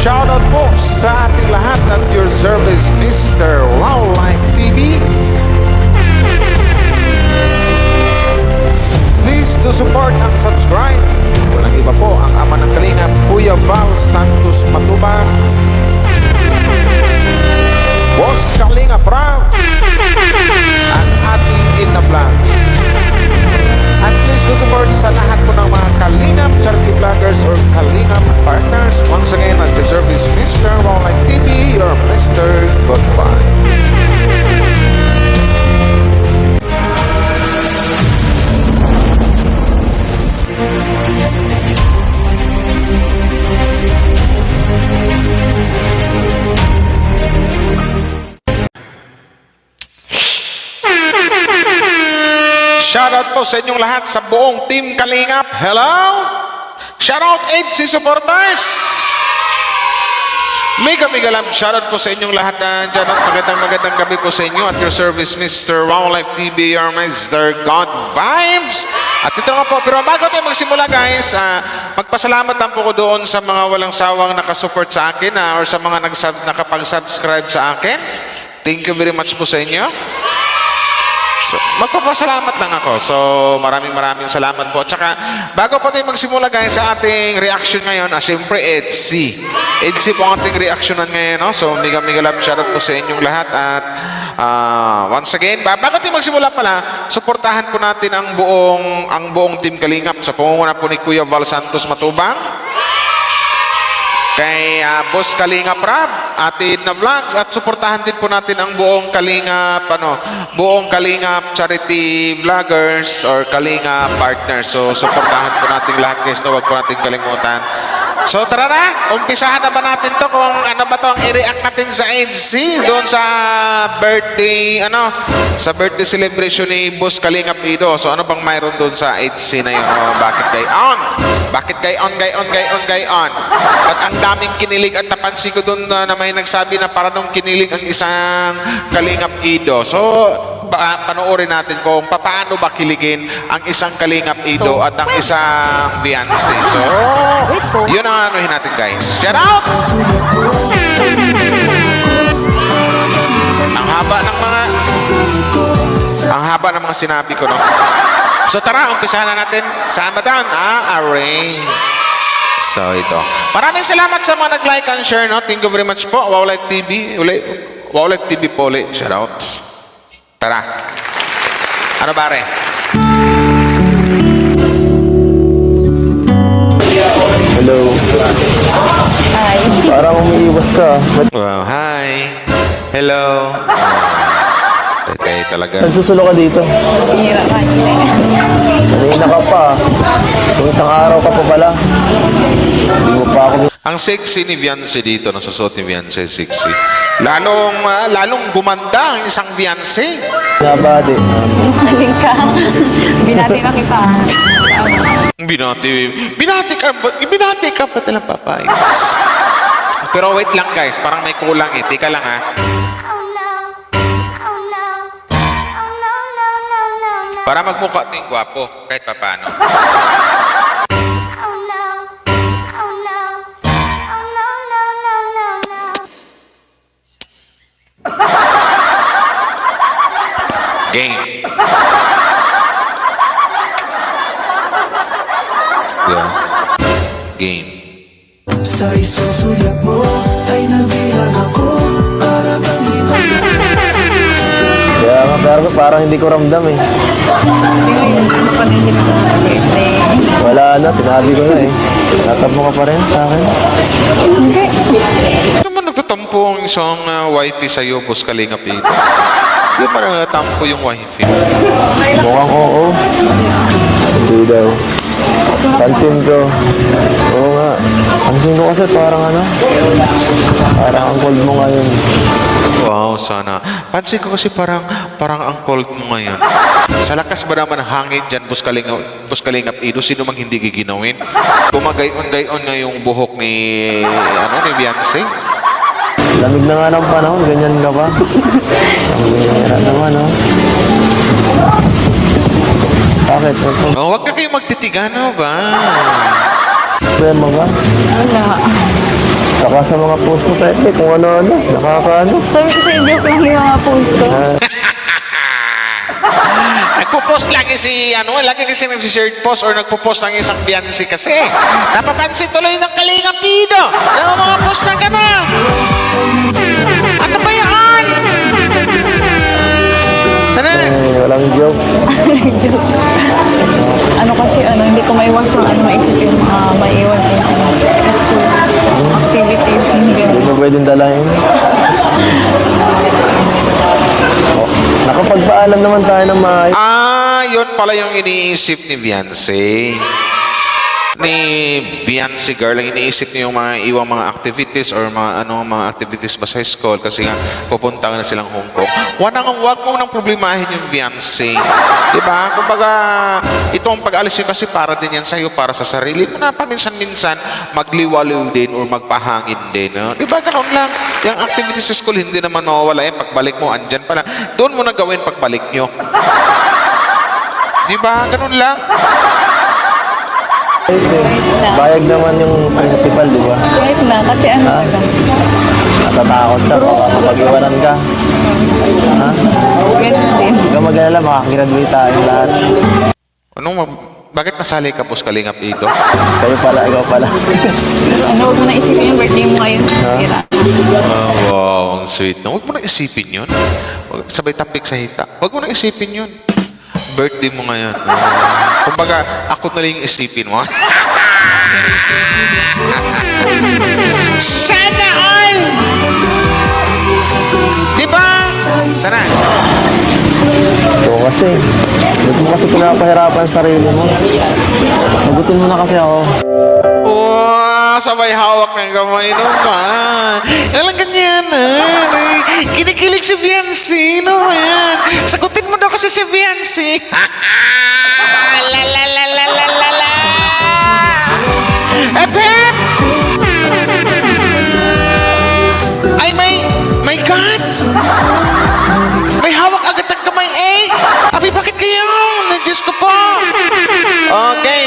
Shoutout po sa ating lahat at your service, Mr. Wildlife TV. Please do support and subscribe. Walang iba po ang ama ng Kalingap, Kuya Val Santos Matubang, Boss Kalingap Rav, at ating Ina Vlogs. At please do support sa lahat po ng mga Kalingap charity vloggers or Kalingap partners. Once again, at your service, Mr. Wildlife TV, your Mr. Goodbye. Shoutout po sa inyong lahat sa buong Team Kalingap. Hello! Shoutout EDC supporters! Mega love shoutout po sa inyong lahat dyan at magandang gabi po sa inyo at your service, Mr. Wildlife TV, your Mr. God Vibes. At ito nga po, pero bago tayo magsimula guys, magpasalamat lang po ko doon sa mga walang sawang nakasupport sa akin or sa mga nakapag-subscribe sa akin. Thank you very much po sa inyo. So, magpapasalamat lang ako. So, maraming salamat po. At saka, bago po tayo magsimula guys sa ating reaction ngayon, siyempre, EDC. EDC po ang ating reactionan ngayon. No? So, mega love shoutout po sa inyong lahat. At once again, bago tayo magsimula pala, suportahan po natin ang buong Team Kalingap sa pangunguna po ni Kuya Val Santos Matubang, kay Boss Kalingap Rab, Ate Ina Vlogs, at suportahan din po natin ang buong Kalingap charity vloggers or Kalingap partners. So suportahan po natin lahat guys, no, wag po natin kalimutan. So tara na, umpisahan na ba natin to kung ano ba to ang i-react natin sa EDC doon sa birthday celebration ni Boss Kalingap Ido. So ano bang mayroon doon sa EDC na yun? Bakit gayon? Ba't ang daming kinilig at napansin ko doon na may nagsabi na para nung kinilig ang isang Kalingap Ido. So panoorin natin kung paano ba kiligin ang isang Kalingap Ido at ang isang Beyonce. So yun ang anuhin natin guys. Shout out! Ang haba ng mga sinabi ko, no? So tara, umpisahan na natin. Saan ba doon? Array. So ito. Maraming salamat sa mga nag-like and share, no? Thank you very much po. Wildlife TV. Wildlife TV po ulit. Shout out. Tara. Ano bare? Hello. Hi. Parang umiiwas ka. Wow, hi. Hello. Kayo talaga. Nagsusulo ka dito. Hirap ka. Kanina ka pa. Kung isang araw ka pa pala. Hindi mo pa ako. Ang sexy ni Beyonce dito, nasusuot ni Beyonce, sexy. Lalong gumanda ang isang Beyonce. Nabati. Maling ka. Binati na kita. Binati ka ba talang papayas? Pero wait lang guys, parang may kulang eh. Tika lang ha. Para magmukha ting gwapo, kahit paano. Game. Yeah. Game. Sa isang sulyap mo ay nabihan ako para bang iba. Kaya nga, pero parang hindi ko ramdam eh. Wala na, sinabi ko na eh. Tatampo ka pa rin sa akin. Ano naman nagtatampo ang isang wifey sa'yo, Boss Kalingap Ido? Hindi pa rin nagtatampo yung wifey. Mukhang oo. Hindi daw. Pansin ko. Oo nga. Pansin ko kasi parang parang ang cold mo ngayon. Wow, sana. Pansin ko kasi parang ang cold mo ngayon. Sa lakas ba naman ang hangin dyan, Boss Kalingap Ido, sino mang hindi giginawin? Bumagayon nga yung buhok ni Beyonce. Lamig na nga ng panahon, ganyan ka pa. Ang bihira naman, oh. Bakit? Oh, wag ka kayo magtitigan, ano ba? Problema ba? Wala. Saka sa mga post mo sa FB, kung ano-ano, nakakaano. Sabi ko sa joke lang yung mga post ko. Nagpo-post lagi si, lagi kasi nagsishare post or nagpo-post ng isang Beyonce kasi. Napapansin tuloy ng Kalingap Pido. Yung mga post na gano'n. Ano ba yan? Sana? Walang joke. Ano kasi, hindi ko maiwasan, maisip yung maiwan yung school activities. Yung Hindi ganun. mo pwedeng dalahin. Oh, nakapagpaalam naman tayo ng maayos. Yun pala yung iniisip ni Beyonce. Ni Beyonce girl, ang iniisip niya yung mga iwang mga activities or mga activities ba sa school kasi nga pupunta na silang Hong Kong. Wag mo nang problemahin yung Beyonce. Diba? Kumbaga, itong pag-alis yun kasi para din yan sa'yo, para sa sarili mo na paminsan-minsan magliwaliw din or magpahangin din. No? Diba? Ganun lang. Yung activities sa school, hindi naman mawawala. Pagbalik mo, andyan pala. Doon mo na gawin pagbalik nyo. Diba? Ganun lang. Bayag naman yung principal, di ba? Kahit na, kasi talaga. Natatakot siya, baka mapag-iwanan ka. Ha? Ganun din. Huwag ka mag-alala, makagraduate tayo lahat. Bakit nasali ka po sa Kalingap Ido? Kayo pala, ikaw pala. Huwag mo na isipin yung birthday mo ngayon. Tira. Wow, ang sweet. Huwag mo na isipin yun. Sabay tapik sa hita. Huwag mo na isipin yun. Birthday mo ngayon. Kumbaga, ako na lang yung isipin mo. Sana all! Diba? Sana. Oo kasi. Ba't mo kasi pinapahirapan sa sarili mo? Sagutin mo na kasi ako. Wow, sabay hawak ng kamay naman. Alang ganyan, kinikilig si Beyonce, no? Ayan. Sagutin mo daw kasi si Beyonce. La la la la la la la. Pep! Ay, my God! May hawak agad ng kamay, Abi, bakit kayo? Diyos ko po. Okay,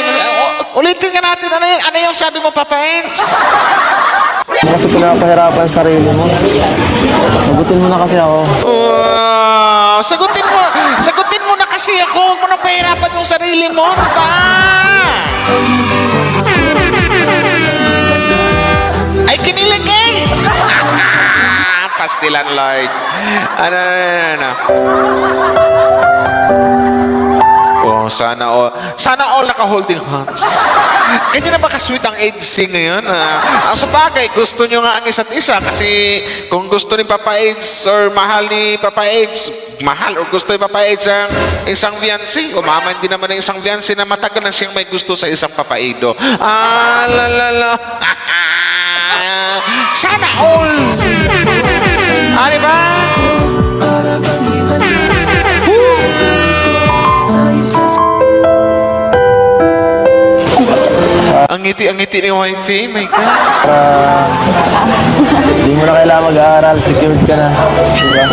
ulitin ka natin. Ano yung sabi mo, Papa Ents? Ba't mo kasi pinapahirapan sa sarili mo? Sagutin mo na kasi ako. Wow, sagutin mo na kasi ako. Huwag mo nang pahirapan yung sarili mo. Ano ba? Ay, kinilig Pastilan, Lord. Ano. Oh, sana all naka-holding hands. Ganyan na ba ka-sweet ang Aidsing ngayon? Ang sa bagay, gusto nyo nga ang isa't isa kasi kung gusto ni Papa Aids or mahal ni Papa Aids, or gusto ni Papa Aids ang isang Beyonce, umaman din naman ang isang Beyonce na matagal na siyang may gusto sa isang Papa Aido. Sana all! Diba? Ang ngiti ni Wifey, my God. Hindi mo na kailangan mag-aaral, secured ka na. Diba?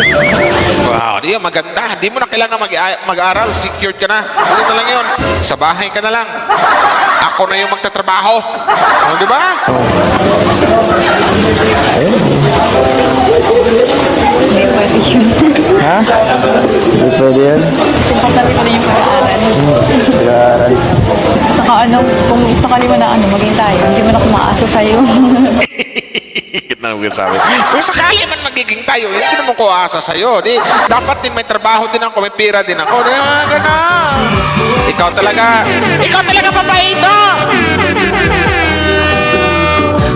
Wow, di yun, maganda. Di mo na kailangan mag-aral, secured ka na. Ano na lang yun? Sa bahay ka na lang. Ako na yung magtatrabaho. Di ba? Hindi pwede yun. Ha? Hindi pwede yan. Kasi pagsabi ko na yung pag-aaral. Mag-aaral. Saka kung sakali mo na maging tayo, hindi mo na kumaasa sa'yo. Ganda mo sabi. Kung sakali man magiging tayo, hindi naman ko asa sa'yo. Dapat din may trabaho din ako, may pera din ako. Gano'n. Ikaw talaga papaito!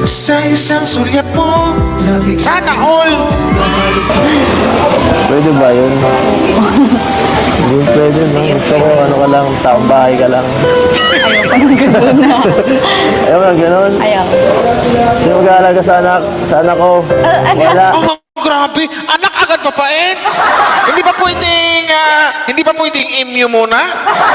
Sa isang sulyap mo, sana all! Pwede ba yun? Hindi pwede, no? Gusto ko, ka lang, taong bahay ka lang. Ayaw pa ng gano'n na. Ayaw mo gano'n? Ayaw. Sino mag-aalaga sa anak ko? Wala. Oh, grabe! Anak agad pa Eds! Hindi ba pwedeng MU muna?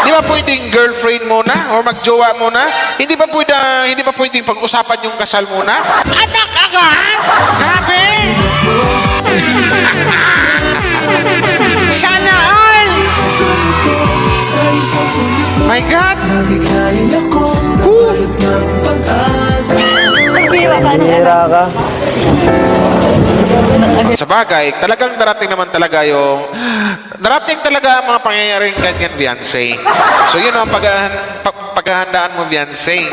Hindi ba pwedeng girlfriend muna? Or magjowa muna? Hindi ba pwedeng pag-usapan yung kasal muna? Anak agad! Grabe! Sana all! My God! Nabigayin ako, Woo! ng pag-asa. Bihira ka. Sa bagay, talagang darating naman talaga yung darating talaga ang mga pangyayaring ganyan, Beyonce. So yun ang paghahandaan mo, Beyonce.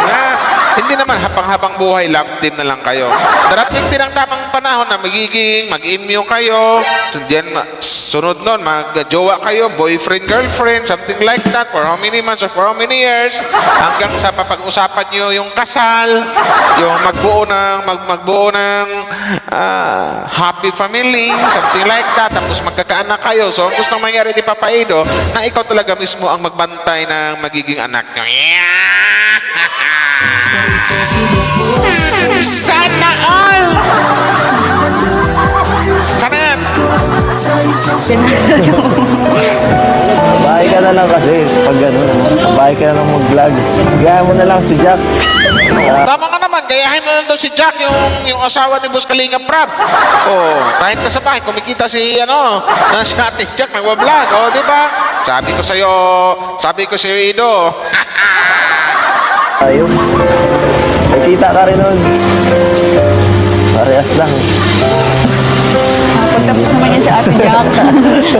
Hindi naman habang buhay, love team na lang kayo. Darating din ang tamang panahon na mag-imyo kayo. So, diyan, sunod nun, mag-jowa kayo, boyfriend, girlfriend, something like that, for how many months or for how many years, hanggang sa papag-usapan nyo yung kasal, yung magbuo ng happy family, something like that, tapos magkakaanak kayo. So, ang gustong mangyari ni Papa Edo, na ikaw talaga mismo ang magbantay ng magiging anak nyo. Sana all! Sana yan! Bahay ka na lang kasi. Pag gano'n, bahay ka na lang mag-vlog. Gaya mo na lang si Jack. Tama ka naman, gayahin mo lang daw si Jack, yung asawa ni Boss Kalinga Prab. Oh, kahit ka sa bahay, kumikita si si Ate Jack, nagwa-vlog. Oh, di ba? Sabi ko sa'yo, Ido. Ayun. May kita ka rin nun. Parehas lang. Pagtapos naman yan si Ate Jack.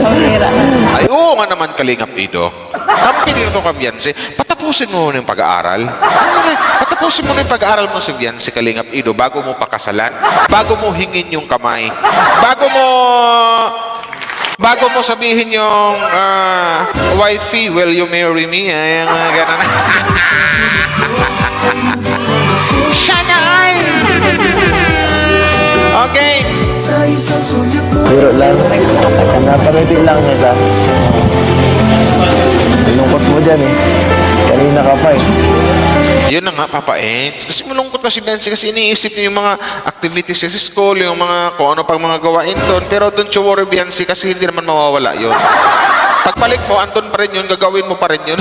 Pamira. Ay, oo nga naman, Kalingap Ido. Kampi dito ka, Beyonce. Patapusin mo muna yung pag-aaral. Patapusin mo na yung pag-aaral mo si Beyonce, Kalingap Ido, bago mo pakasalan, bago mo hingin yung kamay, bago mo sabihin yung wifey, will you marry me? Ay, mga ganun. Sana all! Okay. Sa isang sulyap mo Biro lang. Napangiti lang kita. Lungkot mo dyan eh. Kanina ka pa eh. Yun na nga, Papa Eds. Kasi malungkot kasi Beyonce kasi iniisip niyo yung mga activities sa school, yung mga kung ano pang mga gawain doon. Pero don't you worry, Beyonce, kasi hindi naman mawawala yun. Pagbalik mo, andun pa rin yun, gagawin mo pa rin yun.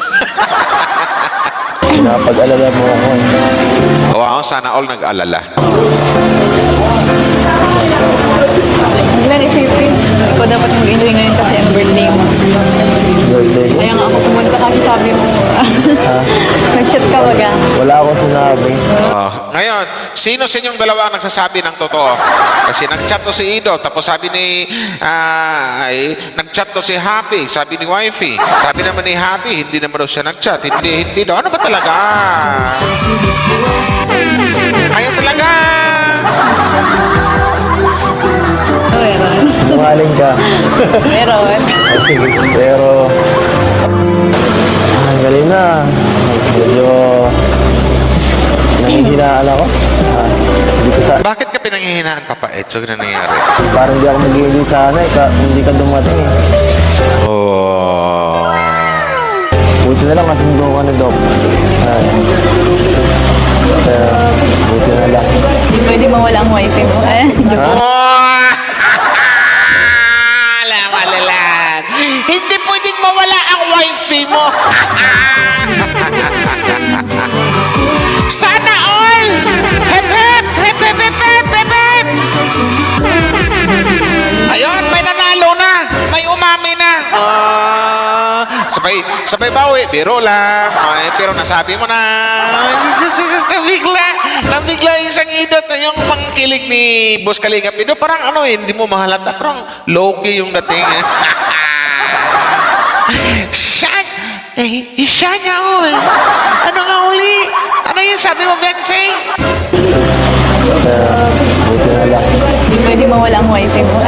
Napag-alala mo ako eh. Wow, sana all nag-alala. Huwag lang isipin. Ikaw dapat mag-enjoy ngayon kasi ang birthday mo. Birthday ko. Kaya nga ako pumunta kasi sabi mo. Nag-chat ka baga. Wala akong sinabi. Ngayon, sino sa inyong dalawa ang nagsasabi ng totoo? Kasi nag-chat to si Ido, tapos sabi ni nag-chat to si Happy, sabi ni Wifey. Sabi naman ni Happy, hindi naman daw siya nag-chat. Hindi daw. Ano ba talaga? Ayaw talaga! Meron. Sinungaling ka. Meron. Sige, pero galing na. Medyo nangihinaan ako. Hindi ko Bakit ka pinanghihinaan, Papa Ed? So, ano nangyari? parang hindi ako mag-i-enjoy sana eh. Hindi ka dumating eh. Oh. Buti na lang kasundo ka na, Doc. Buti na lang. Hindi pwede mawala ang wifi mo. Joke. Oh! Malalan. Hindi pwedeng mawala ang wifi mo. Sana all! Hep, hep! Hep, hep, hep, hep, hep, hep! Ayun, may nanalo na. May umami na. Sabay bawi. Biro lang. Ay, pero nasabi mo na. Nabigla yung isang idot na yung pangkilig ni Boss Kalingap. Ido, parang hindi mo mahalata. Parang low-key yung dating. Siya niya all. Ano nga uli? Ano yung sabi mo, Beyonce? Buti na lang. Hindi pwede mawala ang wifi mo.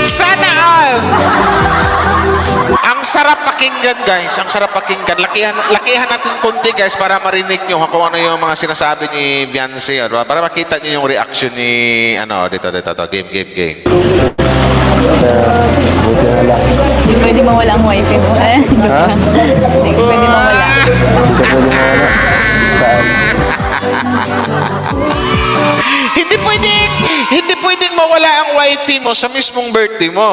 Sana all! Ang sarap pakinggan, guys. Ang sarap pakinggan. Lakihan natin konti, guys, para marinig nyo kung ano yung mga sinasabi ni Beyonce. Para makita nyo yung reaction ni, dito. Game. Buti na lang. Hindi pwede mawala ang wifi mo. Joke lang. Hindi pwede mawala. Hindi ka pwede mawala. Saan? Hindi pwedeng mawala ang wifi mo sa mismong birthday mo.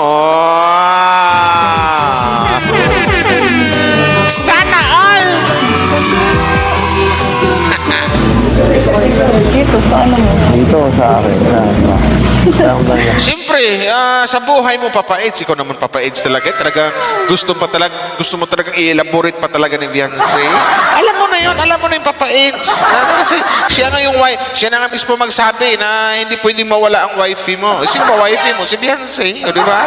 Sana all! Dito, sa ano mo? Dito sa akin. Saan ba yan? Siyempre, siyempre, sa buhay mo, Papa Eds, ikaw naman, Papa Eds, talaga, talagang gusto mo talagang i-elaborate pa talaga ni Beyonce. Alam mo na yun, Papa Eds. Kasi siya na nga mismo magsabi na hindi pwedeng mawala ang wifey mo. Sino ba wifey mo? Si Beyonce, o, di ba?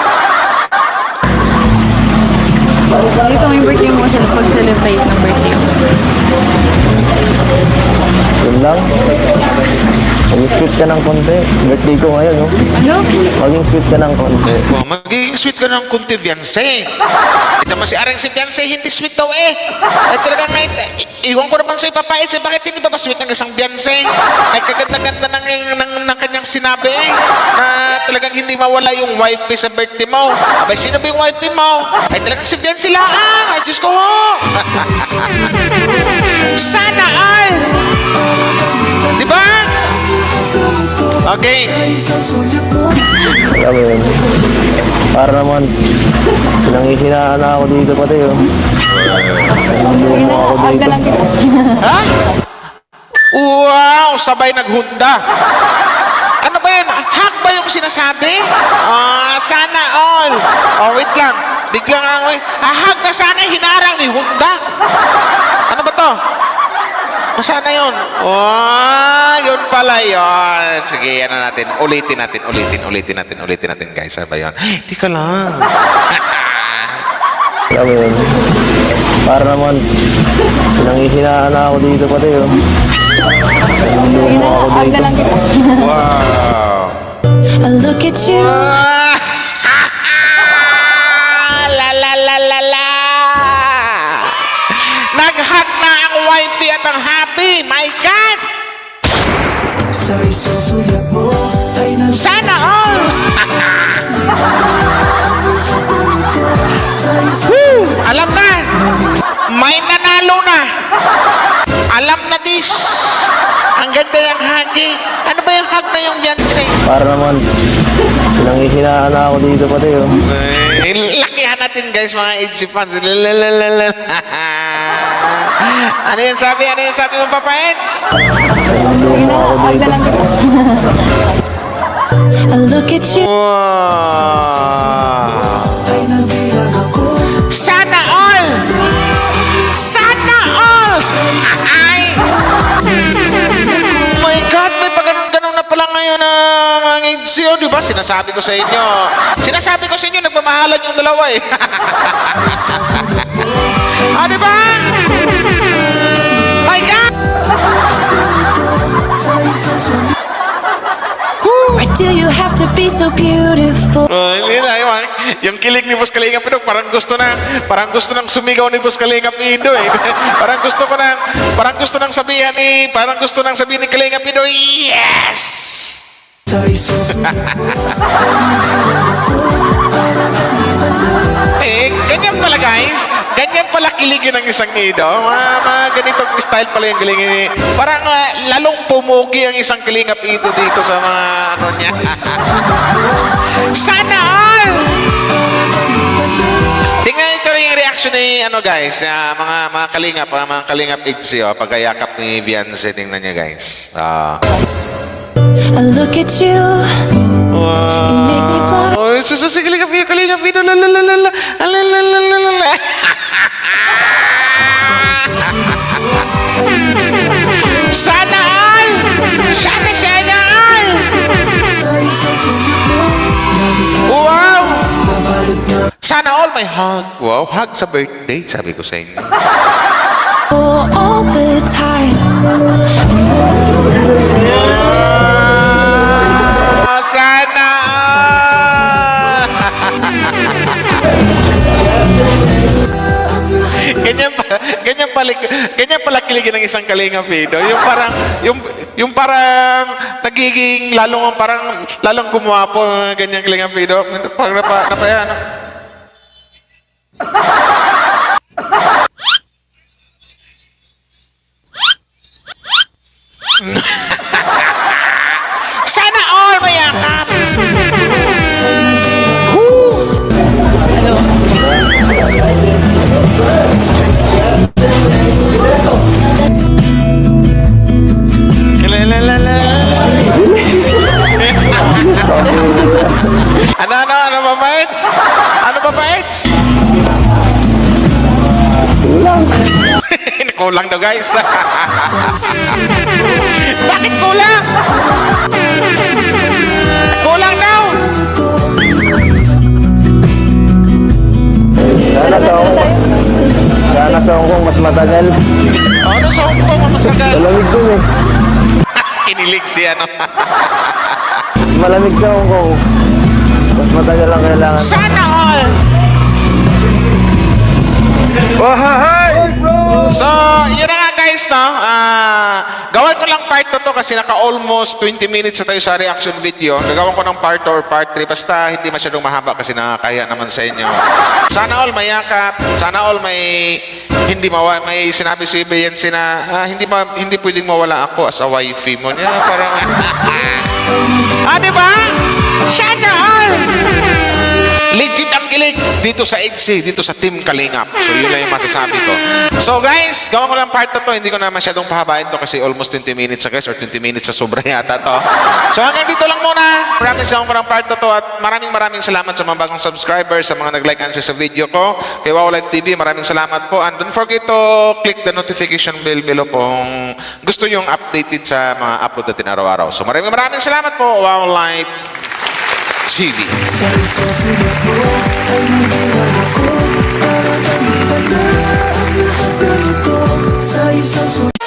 Dito may birthday mo sila pag-celebrate ng birthday mo. Yun lang. Maging sweet ka ng konti. Birthday ko ngayon, no? Ano? Maging sweet ka ng konti. Oh, magiging sweet ka ng kunti, Beyonce. Ito mo si Arang si Beyonce, hindi sweet daw eh. Ay talagang iwan ko naman sa'yo, Papa Eds, bakit hindi ba sweet ng isang Beyonce? Ay kaganda-ganda ng kanyang sinabi eh, na talagang hindi mawala yung wife sa birthday mo. Abay, sino ba yung wife mo? Ay talagang si Beyonce lang. Ay, Diyos ko ho. Sana all. Di ba? Okay. Alam mo yun. Para naman, pinanghihinaan na ako dito pati, oh. Pinanghihinaan mo ako Hag dito. na lang kita. Ha? Wow! Sabay naghunda. Ano ba yun? Hug ba yung sinasabi? Sana all. Oh, wait lang. Biglang ako eh. Hug na sana hinarang ni Hunda. Ano ba to? Sana yun. Oh, yun pala yun. Sige, ano natin. Ulitin natin, guys. Ano ba yun? Di ka lang. Alam mo yun. Para naman, pinanghihinaan na ako dito pati, oh. Pinanghihinaan mo ako Hag na dito. lang kita. Wow. I look at you. La. Nag-hug na ang wifey at ang happy. My God! Sa isang sulat mo ay Sana all! Woo! Alam na! May nanalo na! Alam na this! Ang ganda yung hagi. Ano ba yung hug na yung Beyonce? Para naman, pinanghihinaan na ako dito pati, oh. Lakihan natin guys, mga Edgy fans. Lalalala. Ano yung sabi mo, Papa Eds? Pinanghihinaan mo ako Hag na dito. lang kita. I look at you. Wow! ay nabilang ako. Sana all! Sana all! Ay! Oh my God, may pag-ganun na pala ngayon ang Edgy, oh, di ba? Sinasabi ko sa inyo, nagmamahalan yung dalawa eh. Ah, di ba? My God! Why do you have to be so beautiful? Oh, hindi na, yung kilig ni Boss Kalingap Ido, parang gusto nang sumigaw ni Boss Kalingap Ido eh. parang gusto nang sabihin ni Kalingap Ido, yes! Sa isang sulat Ganyan pala guys, ganyan pala kiligin ng isang nido. Mga ganitong style pala yung kiligin. Parang lalong pumugi ang isang Kalingap Ido dito sa mga ano niya. Sana all! Tingnan ito rin yung reaction ni ano guys, mga Kalingap Itzy, oh, pagkayakap ni Beyonce, tingnan niya guys. I look at you. You make me blush. Oh, si Kalingap Ido, Sana all! Sana all! sa isang sulat mo Wow! nabalot na Sana all may hug. Wow, hug sa birthday, sabi ko sa inyo. All the time. Sana all! ganyan pala kiligin ng isang Kalingap Ido. Yung parang nagiging lalong gumuwapo ganyang Kalingap Ido. Parang napaya. Sana all mayakap. Ano? La la la la. daw, guys. Bakit kulang? Kulang daw. Sana sa Hong Kong mas matagal. Ano sa Hong Kong, masagal? Malamig dun eh. Kinilig siya, no? Malamig sa Hong Kong. Mas matagal ang kailangan. Sana all! So, yun na nga guys, no? Gawin ko lang part 2 to kasi naka-almost 20 minutes na tayo sa reaction video. Gagawin ko ng part 2 or part 3. Basta hindi masyadong mahaba kasi nakakaya naman sa inyo. Sana all may yakap. Sana all may may sinabi si Beyoncé na hindi pwedeng mawala ako as a wifey mo. Yan, parang diba? Sana all! Legit ang kilig dito sa EDSI, dito sa Team Kalingap. So, yun lang yung masasabi ko. So, guys, gawa ko lang part na to. Hindi ko na masyadong pahabain to kasi almost 20 minutes na guys or 20 minutes sa sobra yata to. So, hanggang dito lang muna. Promise lang ko ng part na to at maraming salamat sa mga bagong subscribers, sa mga nag-like and share sa video ko. Kay Wow Life TV, maraming salamat po. And don't forget to click the notification bell below kung gusto yung updated sa mga upload natin araw-araw. So, maraming salamat po, Wow Life TV. Sa isang sulat mo ay nabilang ako para bang iba na ang lahat ganito. Sa isang sulat